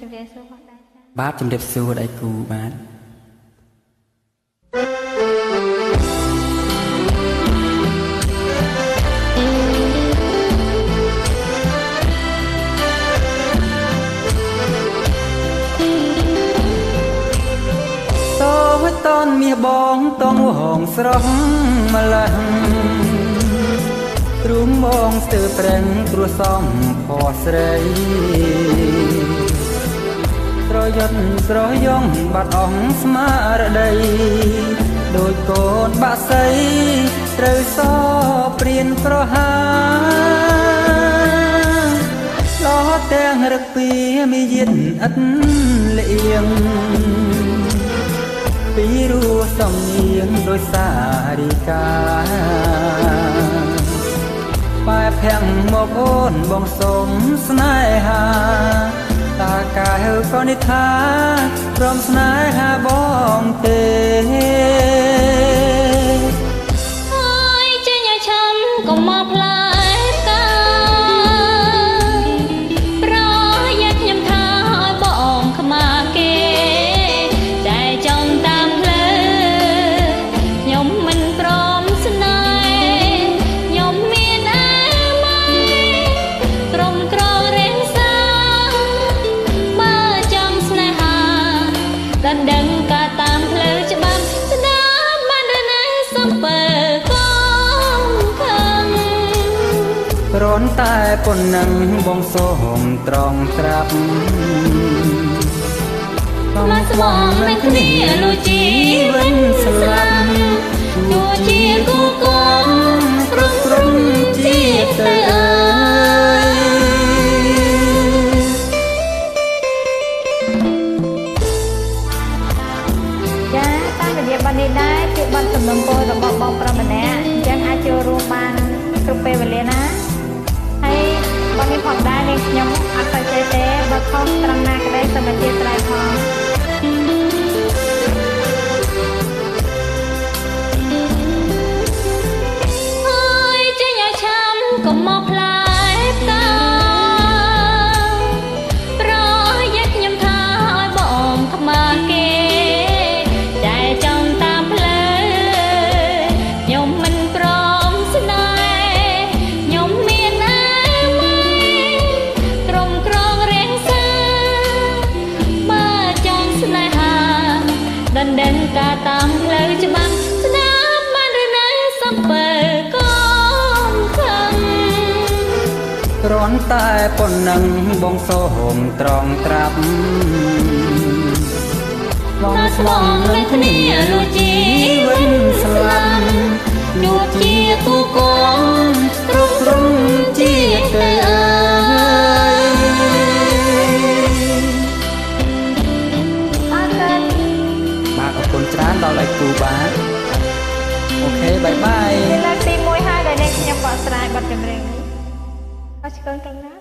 ជំរាបសួរផងដែរចា៎បាទជំរាបសួរដៃគូបាទតនមាសបងតងហងស្រស់ម្ល៉េះទ្រូងបងស្ទើរប្រឹងគ្រួសំផោះស្រីត្រយត់ស្រយងបាត់អស់ស្មារតីដូចកូនបាក់សីត្រូវសព្រៀនប្រហាលោទាំងរឹកពីមីយិតឥតលៀងពីរੂសំនៀងដោយសារិកាបែបភាំងមកអូនបងសុំស្នេហាតាកាហៅក៏និថាព្រមស្នេហាបងទេអើយចេញឲ្យឆាំកុំមកផ្លែកាប្រយ៉ាខ្ញុំថាឲ្យបងខ្មាគេតែចង់តាមផ្លូវខ្ញុំមិនព្រមស្នេហ៍ខ្ញុំមានអើម៉ៃក្រុមក្រងរៀងសាបើចង់ស្នេហាដណ្ដឹងការតាមផ្លូវច្បាប់ស្ដាប់បានឬណាសំពើកងខំគ្រាន់តែប៉ុណ្ណឹងបងសូមត្រង់ត្រាប់មកស្មងនឹងគ្នាលុជីវិនស្លាប់នួជាគូកងព្រមជាតិទៅអើយចាតាមរយៈបទនេះដែរជាបទសំណុំពររបស់បងប្រុសម្នាក់អញ្ចឹងអាចចូលរួមបានគ្រប់ពេលវេលាណាហើយបងនេះផងដែរនេះខ្ញុំអត់ទៅចេះទេបើខុសត្រង់ណាក្តីសូមអធិស្ឋានផងកុំមកផ្លែផ្កាប្រយ៉ាខ្ញុំថាឲ្យបងខ្មាគេតែចង់តាមផ្លូវខ្ញុំមិនព្រមស្នេហ៍ខ្ញុំមានអើម៉ៃក្រុមក្រងរៀងសាបើចង់ស្នេហាដណ្ដឹងការតាមផ្លូវច្បាប់ស្ដាប់បានឬនៅសំពើគ្រាន់តែប៉ុណ្ណឹងបងសូមត្រង់ត្រាប់បងស្មងនឹងគ្នាលុជីវិនស្លាប់នួជាគូកងព្រមជាតិទៅអើយអរគុណបាទអរគុណច្រើនដល់ដៃគូបាទអូខេបាយបាយលើកទី1ហើយដែលខ្ញុំបកស្រាយបទចម្រៀងនេះអរគុណទាំងណា